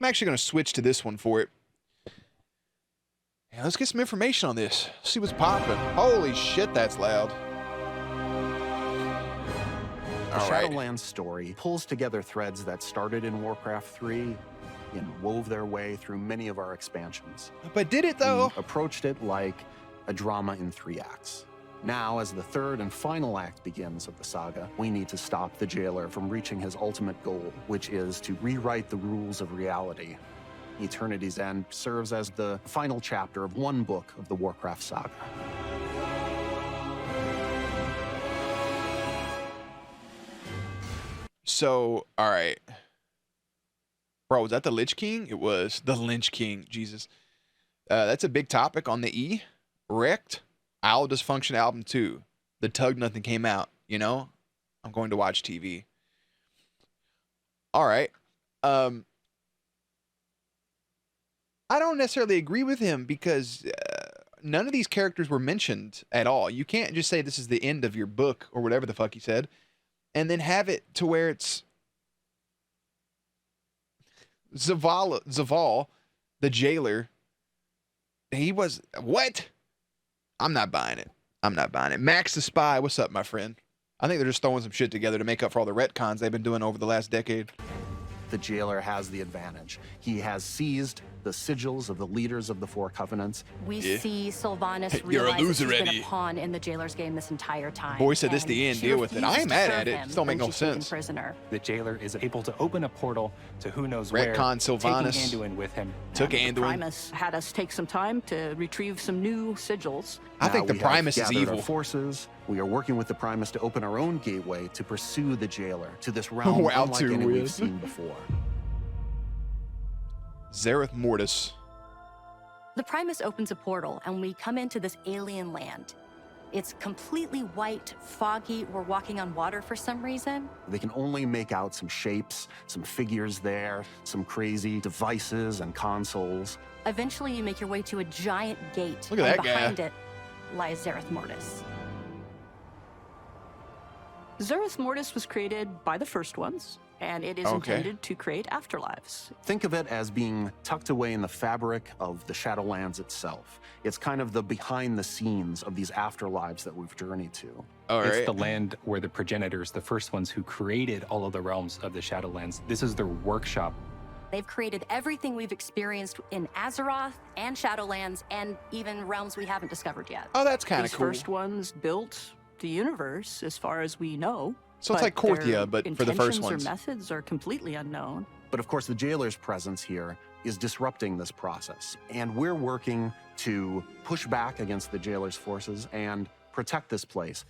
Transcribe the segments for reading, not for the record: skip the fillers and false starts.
I'm actually going to switch to this one for it. Yeah, let's get some information on this. See what's popping. Holy shit, that's loud. The Shadowlands story pulls together threads that started in Warcraft 3 and wove their way through many of our expansions. But did it, though? We approached it like a drama in 3 acts. Now, as the third and final act begins of the saga, we need to stop the jailer from reaching his ultimate goal, which is to rewrite the rules of reality. Eternity's End serves as the final chapter of one book of the Warcraft saga. So, all right. Bro, was that the Lich King? It was. The Lynch King. Jesus. That's a big topic on the E. Wrecked. Owl Dysfunction album 2. The Tug Nothing came out. You know? I'm going to watch TV. All right. I don't necessarily agree with him because none of these characters were mentioned at all. You can't just say this is the end of your book or whatever the fuck he said and then have it to where it's Zaval, the jailer. He was what? I'm not buying it. I'm not buying it. Max the Spy, what's up, my friend? I think they're just throwing some shit together to make up for all the retcons they've been doing over the last decade. The jailer has the advantage. He has seized the sigils of the leaders of the Four Covenants. We see Sylvanas You're a realize loser, he's been Eddie. a pawn in the jailer's game this entire time. Boy said this and the end, she deal with it. I ain't refuses mad to at serve it. him This don't make when no she's taken sense. Prisoner. The jailer is able to open a portal to who knows where, Retcon Sylvanas. taking Anduin with him. Took The Anduin. Primus had us take some time to retrieve some new sigils. I think Now the we have Primus is gathered evil. Our forces. We are working with the Primus to open our own gateway to pursue the jailer to this realm Wow, unlike too any weird. we've seen before. Zareth Mortis. The Primus opens a portal, and we come into this alien land. It's completely white, foggy. We're walking on water for some reason. They can only make out some shapes, some figures there, some crazy devices and consoles. Eventually, you make your way to a giant gate, Look at and that guy. behind it lies Zareth Mortis. Zereth Mortis was created by the first ones, and it is Okay. intended to create afterlives. Think of it as being tucked away in the fabric of the Shadowlands itself. It's kind of the behind the scenes of these afterlives that we've journeyed to. All It's right. the land where the progenitors, the first ones who created all of the realms of the Shadowlands, this is their workshop. They've created everything we've experienced in Azeroth and Shadowlands, and even realms we haven't discovered yet. Oh, that's kind of These cool. first ones built the universe, as far as we know. So it's but like Korthia, their but for the first intentions ones. or methods are completely unknown. But of course, the jailer's presence here is disrupting this process. And we're working to push back against the jailer's forces and protect this place.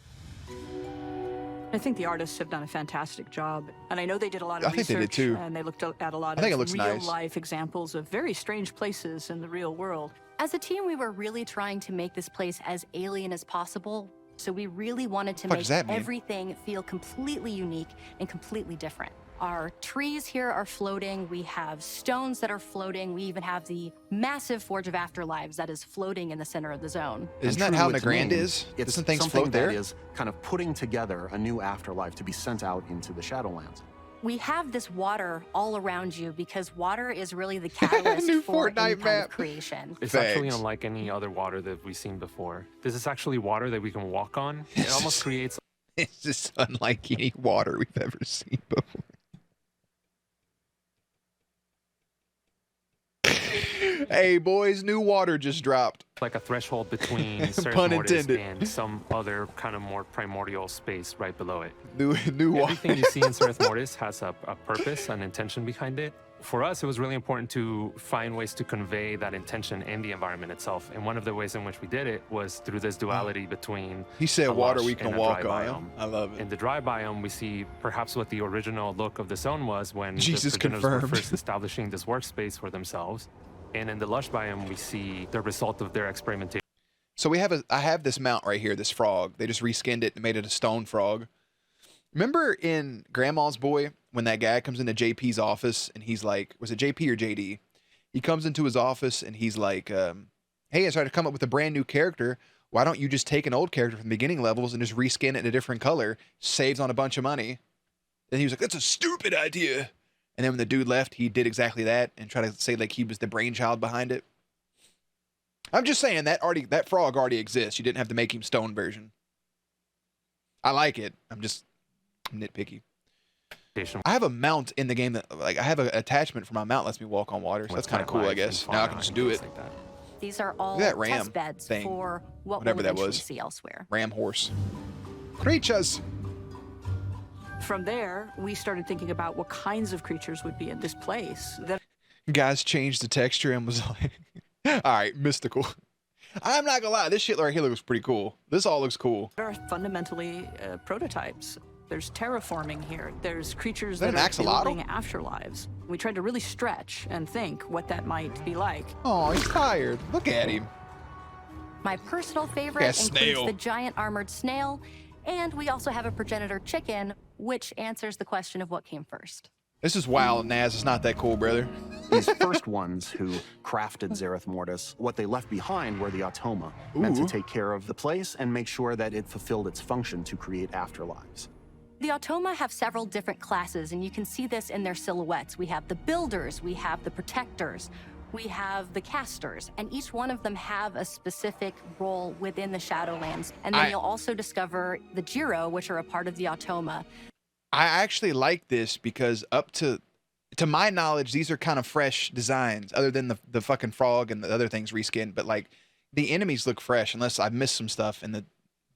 I think the artists have done a fantastic job, and I know they did a lot of I think they research, did too. and they looked at a lot I think it of looks nice. real-life examples of very strange places in the real world. As a team, we were really trying to make this place as alien as possible. So we really wanted to What make does that mean? everything feel completely unique and completely different. Our trees here are floating. We have stones that are floating. We even have the massive Forge of Afterlives that is floating in the center of the zone. Isn't And that true how to its Nagrand name, is? It's Doesn't things something float there? that is kind of putting together a new afterlife to be sent out into the Shadowlands. We have this water all around you because water is really the catalyst New for any Fortnite kind map. of creation. It's actually Thanks. unlike any other water that we've seen before. This is actually water that we can walk on. It almost creates It's just unlike any water we've ever seen before. Hey, boys, new water just dropped. like a threshold between Cerith Pun Mortis intended. and some other kind of more primordial space right below it. New water. Everything you see in Cerith Mortis has a purpose, an intention behind it. For us, it was really important to find ways to convey that intention in the environment itself. And one of the ways in which we did it was through this duality between He said a water lush we can and a walk dry on. biome. I love it. In the dry biome, we see perhaps what the original look of the zone was when Jesus the progenitors were confirmed. first establishing this workspace for themselves. And in the lush biome, we see the result of their experimentation. So I have this mount right here, this frog. They just reskinned it and made it a stone frog. Remember in Grandma's Boy when that guy comes into JP's office and he's like, was it JP or JD? He comes into his office and he's like, hey, I tried to come up with a brand new character. Why don't you just take an old character from the beginning levels and just reskin it in a different color? Saves on a bunch of money. And he was like, that's a stupid idea. And then when the dude left, he did exactly that and tried to say like he was the brainchild behind it. I'm just saying that frog already exists. You didn't have to make him stone version. I like it. I'm just nitpicky. I have a mount in the game that like I have an attachment for my mount lets me walk on water. So that's kind of cool, I guess. Now I can just do it. Like that. These are all That ram test beds thing, for what whatever we'll that eventually was. see elsewhere. Ram horse. Creatures. From there, we started thinking about what kinds of creatures would be in this place that Guys changed the texture and was like, all right, mystical. I'm not gonna lie, this shit right here looks pretty cool. This all looks cool. are fundamentally prototypes. There's terraforming here. There's creatures that that an are axolotl? building afterlives. We tried to really stretch and think what that might be like. Oh, he's tired. Look at him. My personal favorite Look at includes snail. the giant armored snail, and we also have a progenitor chicken, which answers the question of what came first. This is wild, Naz. It's not that cool, brother. These first ones who crafted Zereth Mortis, what they left behind were the Automa, meant to Ooh. take care of the place and make sure that it fulfilled its function to create afterlives. The Automa have several different classes, and you can see this in their silhouettes. We have the builders, we have the protectors, we have the casters, and each one of them have a specific role within the Shadowlands. And then you'll also discover the Jiro, which are a part of the Automa. I actually like this because up to my knowledge, these are kind of fresh designs, other than the fucking frog and the other things reskinned. But like the enemies look fresh, unless I've missed some stuff in the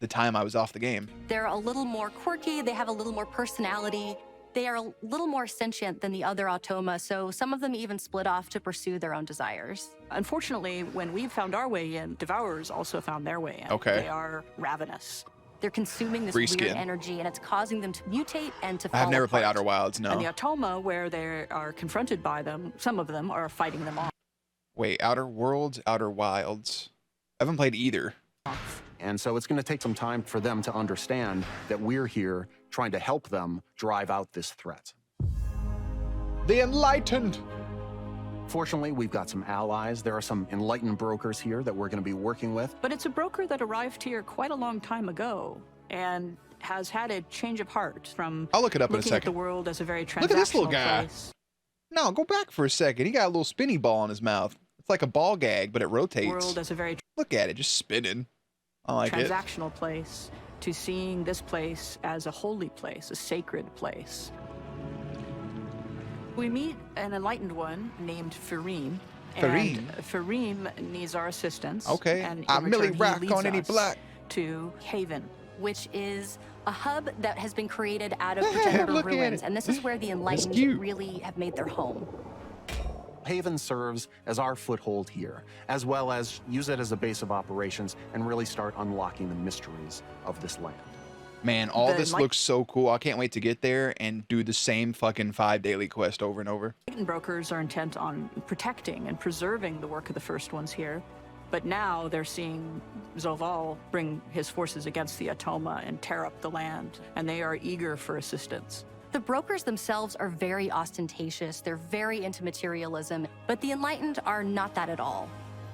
time I was off the game. They're a little more quirky, they have a little more personality. They are a little more sentient than the other Automa, so some of them even split off to pursue their own desires. Unfortunately, when we found our way in, Devourers also found their way in. Okay. They are ravenous. They're consuming this Reskin. weird energy, and it's causing them to mutate and to fall I've never played apart. Outer Wilds, no. And the Automa, where they are confronted by them, some of them are fighting them off. Wait, Outer Worlds, Outer Wilds. I haven't played either. And so it's going to take some time for them to understand that we're here trying to help them drive out this threat. The Enlightened. Fortunately, we've got some allies. There are some enlightened brokers here that we're going to be working with. But it's a broker that arrived here quite a long time ago and has had a change of heart from I'll look it up in a looking at the second. world as a very transactional Look at this little guy. place. No, go back for a second. He got a little spinny ball in his mouth. It's like a ball gag, but it rotates. World as a very Look at it, just spinning. I like it. transactional place to seeing this place as a holy place, a sacred place. We meet an enlightened one named Fareem. Fareem? And Fareem needs our assistance. Okay. And in I'm Millie return, he Rock leads on any us block. to Haven. Which is a hub that has been created out of progenitor Look at ruins, it. and this is where the enlightened cute. really have made their home. Haven serves as our foothold here, as well as use it as a base of operations and really start unlocking the mysteries of this land. Man, all The this light- looks so cool. I can't wait to get there and do the same fucking 5 daily quest over and over. Enlightened brokers are intent on protecting and preserving the work of the first ones here. But now they're seeing Zoval bring his forces against the Atoma and tear up the land, and they are eager for assistance. The brokers themselves are very ostentatious, they're very into materialism, but the enlightened are not that at all.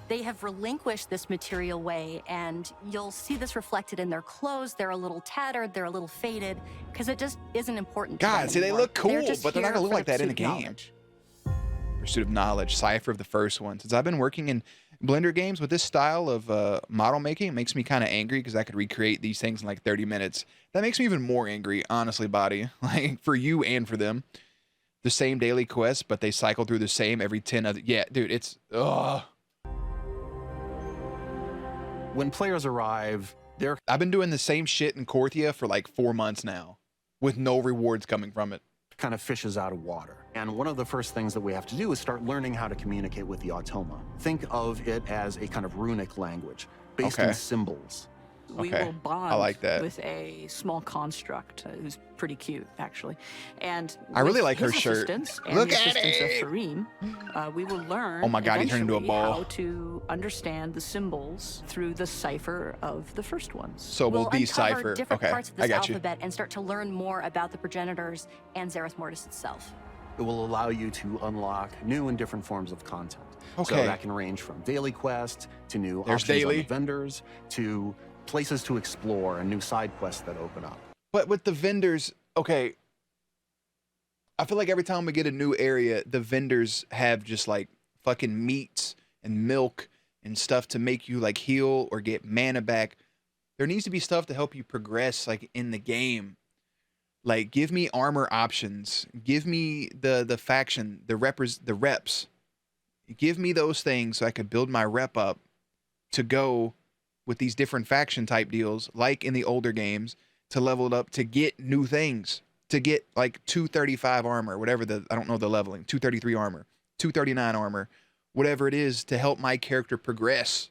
They have relinquished this material way, and you'll see this reflected in their clothes. They're a little tattered, they're a little faded, because it just isn't important to them God, see, they anymore. look cool, just but they're not here gonna look for like that in the pursuit of game. knowledge. Pursuit of Knowledge, Cipher of the first one. Since I've been working in Blender games with this style of model making, it makes me kind of angry because I could recreate these things in like 30 minutes. That makes me even more angry, honestly, Body. Like, for you and for them. The same daily quest, but they cycle through the same every 10 other... Yeah, dude, it's... Ugh. When players arrive, they're I've been doing the same shit in Korthia for like 4 months now, with no rewards coming from it. kind of fishes out of water. And one of the first things that we have to do is start learning how to communicate with the Automa. Think of it as a kind of runic language based Okay. in symbols. We Okay. will bond I like that. with a small construct who's pretty cute, actually. And I really with like her his shirt. assistance and Look the at assistance it! of Fareem, we will learn Oh my God, he turned into a eventually ball. how to understand the symbols through the cipher of the first ones. So we'll uncover decipher. different Okay, parts of I this got you. alphabet and start to learn more about the progenitors and Zereth Mortis itself. It will allow you to unlock new and different forms of content. So Okay. that can range from daily quests to new There's options on daily. the vendors to places to explore and new side quests that open up. But with the vendors, okay. I feel like every time we get a new area, the vendors have just like fucking meats and milk and stuff to make you like heal or get mana back. There needs to be stuff to help you progress like in the game. Like give me armor options. Give me the faction, the reps. Give me those things so I could build my rep up to go with these different faction type deals like in the older games to level it up to get new things. To get like 235 armor, whatever I don't know the leveling, 233 armor, 239 armor, whatever it is to help my character progress.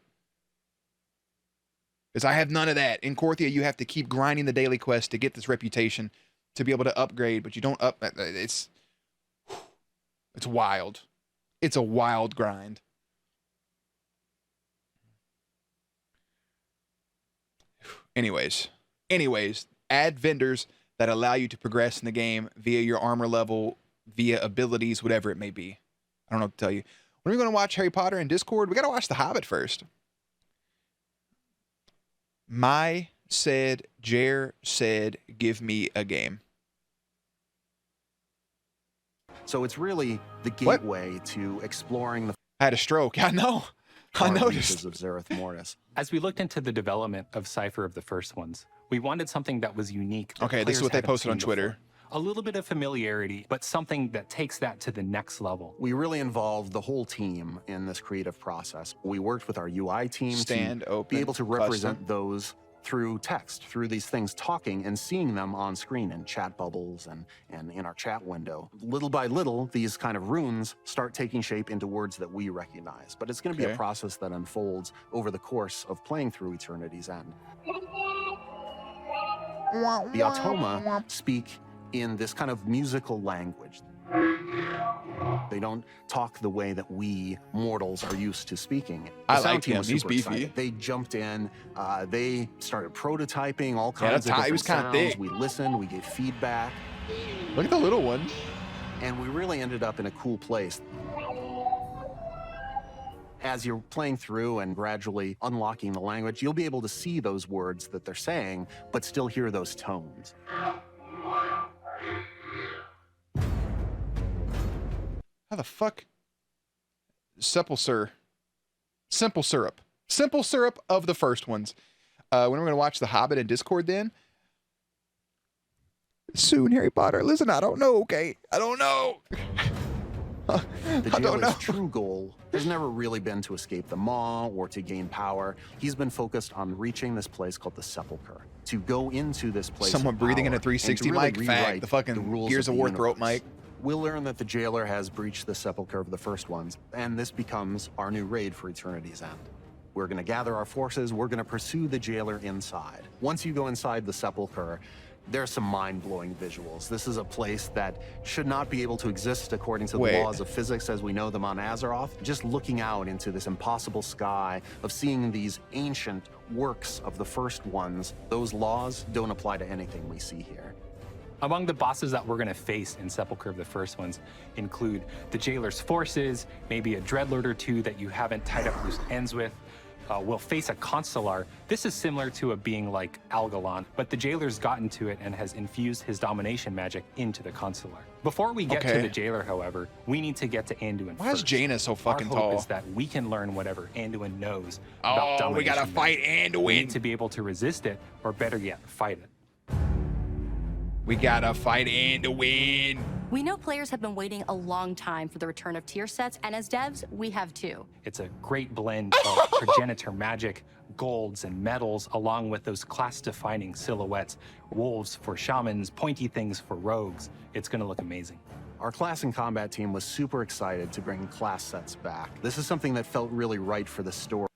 Because I have none of that. In Korthia, you have to keep grinding the daily quest to get this reputation to be able to upgrade, but you don't it's wild. It's a wild grind. Anyways, add vendors that allow you to progress in the game via your armor level, via abilities, whatever it may be. I don't know what to tell you. When are we going to watch Harry Potter in Discord? We got to watch The Hobbit first. Jer said, give me a game. So it's really the gateway to exploring the I had a stroke. I know. I noticed. Of Zereth Mortis. As we looked into the development of Cypher of the first ones, we wanted something that was unique. That okay, this is what they hadn't posted on seen Twitter. before. A little bit of familiarity, but something that takes that to the next level. We really involved the whole team in this creative process. We worked with our UI team to be able to represent those through text, through these things talking and seeing them on screen in chat bubbles and in our chat window. Little by little, these kind of runes start taking shape into words that we recognize. But it's going to be a process that unfolds over the course of playing through Eternity's End. The Automa speak in this kind of musical language. They don't talk the way that we mortals are used to speaking. I like him. He's beefy. Excited. They jumped in. They started prototyping all kinds of different he was kind of thick. We listened. We gave feedback. Look at the little one. And we really ended up in a cool place. As you're playing through and gradually unlocking the language, you'll be able to see those words that they're saying, but still hear those tones. How the fuck? Simple syrup. Simple syrup of the first ones. When we're going to watch The Hobbit in Discord then? Soon, Harry Potter. Listen, I don't know, okay? I don't know. The jailer's true goal has never really been to escape the Maw or to gain power. He's been focused on reaching this place called the Sepulchre. To go into this place. Someone breathing in a 360 mic. Fact. The fucking Gears of War throat mic. We'll learn that the jailer has breached the Sepulchre of the first ones, and this becomes our new raid for Eternity's End. We're going to gather our forces. We're going to pursue the jailer inside. Once you go inside the Sepulchre, there's some mind-blowing visuals. This is a place that should not be able to exist according to the laws of physics as we know them on Azeroth. Just looking out into this impossible sky of seeing these ancient works of the first ones, those laws don't apply to anything we see here. Among the bosses that we're going to face in Sepulchre of the first ones include the jailer's forces, maybe a dreadlord or two that you haven't tied up loose ends with. We'll face a consular. This is similar to a being like Algalon, but the jailer's gotten to it and has infused his domination magic into the consular. Before we get to the jailer, however, we need to get to Anduin Why is Jaina so fucking Our hope tall? is that we can learn whatever Anduin knows about domination. We gotta fight Anduin. We need to be able to resist it, or better yet, fight it. We gotta fight Anduin. We know players have been waiting a long time for the return of tier sets, and as devs, we have too. It's a great blend of progenitor magic, golds, and metals, along with those class-defining silhouettes. Wolves for shamans, pointy things for rogues. It's gonna look amazing. Our class and combat team was super excited to bring class sets back. This is something that felt really right for the story.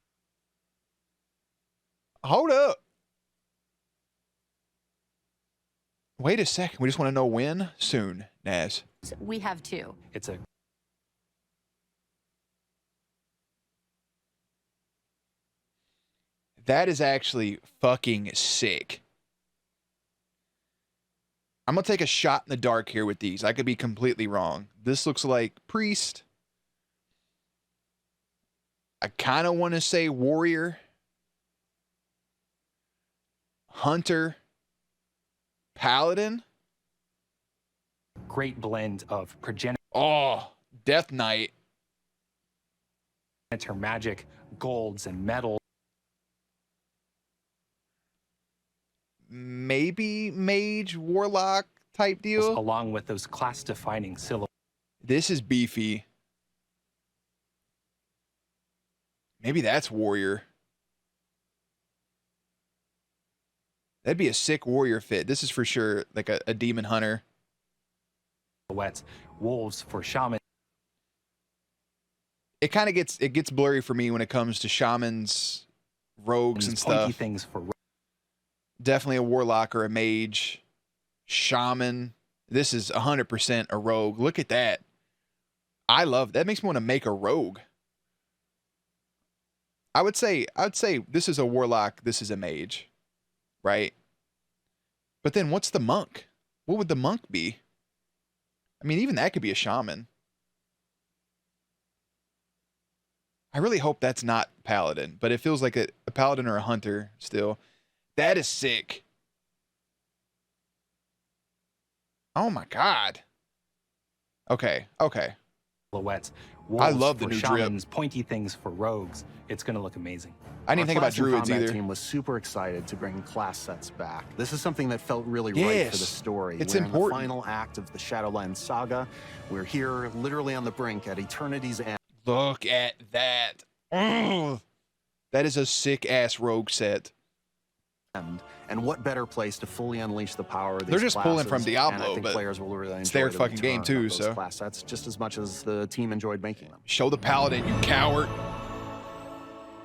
Hold up. Wait a second. We just want to know when? Soon, Naz. We have too. It's a That is actually fucking sick. I'm going to take a shot in the dark here with these. I could be completely wrong. This looks like priest. I kind of want to say warrior. Hunter. Paladin. great blend of progenitor Oh, Death Knight. magic, golds, and metals. Maybe mage warlock type deal. Along with those class-defining silhouettes. This is beefy. Maybe that's warrior. That'd be a sick warrior fit. This is for sure like a demon hunter. Wolves for shaman. It kind of gets blurry for me when it comes to shamans, rogues, and pointy stuff. things for Definitely a warlock or a mage. Shaman. This is 100% a rogue. Look at that. I love that. Makes me want to make a rogue. I would say this is a warlock, this is a mage. Right? But then what's the monk? What would the monk be? I mean, even that could be a shaman. I really hope that's not paladin, but it feels like a paladin or a hunter still. That is sick. Oh my God. Okay. silhouettes. I love the for new drip. shamans, pointy things for rogues. It's going to look amazing. I didn't even think about Class and druids combat either. team was super excited to bring class sets back. This is something that felt really right for the Yes, story. it's We're important. in the final act of the Shadowlands saga. We're here literally on the brink at eternity's end. Look at that. Ugh. That is a sick ass rogue set. And what better place to fully unleash the power of these They're just pulling from classes, and Diablo, I think but players will really it's enjoy their the fucking game return too, of those so. class sets just as much as the team enjoyed making them. Show the paladin, you coward.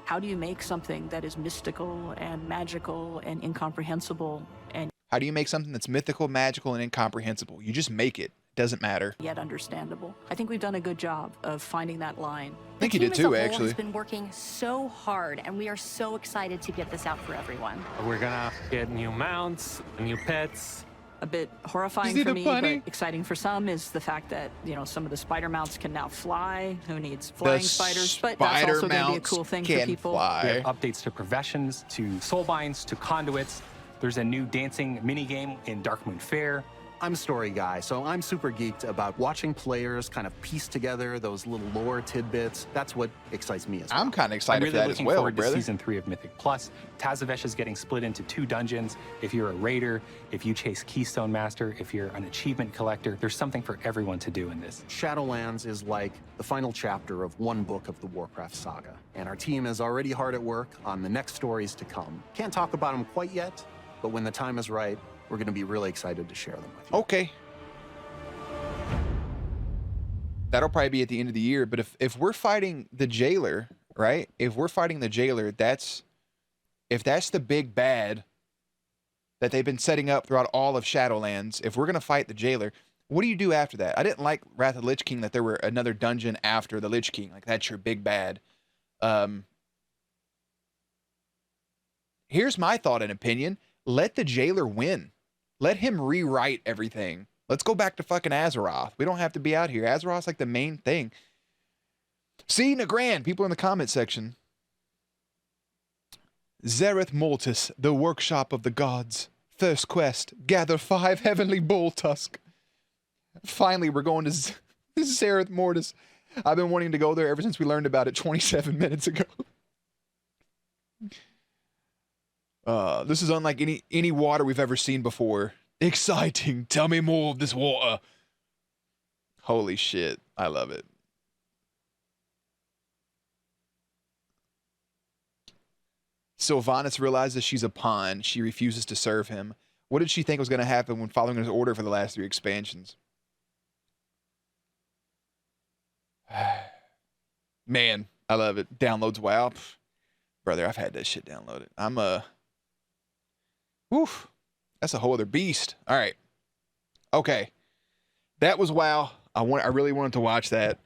How do you make something that is mystical and magical and incomprehensible and How do you make something that's mythical, magical, and incomprehensible? You just make it. Doesn't matter. yet understandable? I think we've done a good job of finding that line. I think the you team did as a too, whole actually. has been working so hard, and we are so excited to get this out for everyone. We're gonna get new mounts, new pets. A bit horrifying Is it for a me, bunny? but exciting for some is the fact that, you know, some of the spider mounts can now fly. Who needs flying spiders? But that's spider also going to be a mounts cool thing can for people. fly. We have updates to professions, to soulbinds, to conduits. There's a new dancing minigame in Darkmoon Fair. I'm a story guy, so I'm super geeked about watching players kind of piece together those little lore tidbits. That's what excites me as well. I'm kind of I'm excited really for that as looking well, forward brother. to Season 3 of Mythic Plus. Tazavesh is getting split into 2 dungeons. If you're a raider, if you chase Keystone Master, if you're an achievement collector, there's something for everyone to do in this. Shadowlands is like the final chapter of one book of the Warcraft saga, and our team is already hard at work on the next stories to come. Can't talk about them quite yet, but when the time is right, we're going to be really excited to share them with you. Okay. That'll probably be at the end of the year, but if we're fighting the jailer, right? If we're fighting the jailer, if that's the big bad that they've been setting up throughout all of Shadowlands, if we're going to fight the jailer, what do you do after that? I didn't like Wrath of the Lich King that there were another dungeon after the Lich King. Like, that's your big bad. Here's my thought and opinion. Let the jailer win. Let him rewrite everything. Let's go back to fucking Azeroth. We don't have to be out here. Azeroth's like the main thing. See, Nagrand, people in the comment section. Zereth Mortis, the workshop of the gods. First quest, gather 5 heavenly bull tusk. Finally, we're going to Zereth Mortis. I've been wanting to go there ever since we learned about it 27 minutes ago. This is unlike any water we've ever seen before. Exciting. Tell me more of this water. Holy shit. I love it. Sylvanas realizes she's a pawn. She refuses to serve him. What did she think was going to happen when following his order for the last 3 expansions? Man, I love it. Downloads WoW. Pff, brother, I've had that shit downloaded. Woof. That's a whole other beast. All right. Okay. That was WoW. I really wanted to watch that.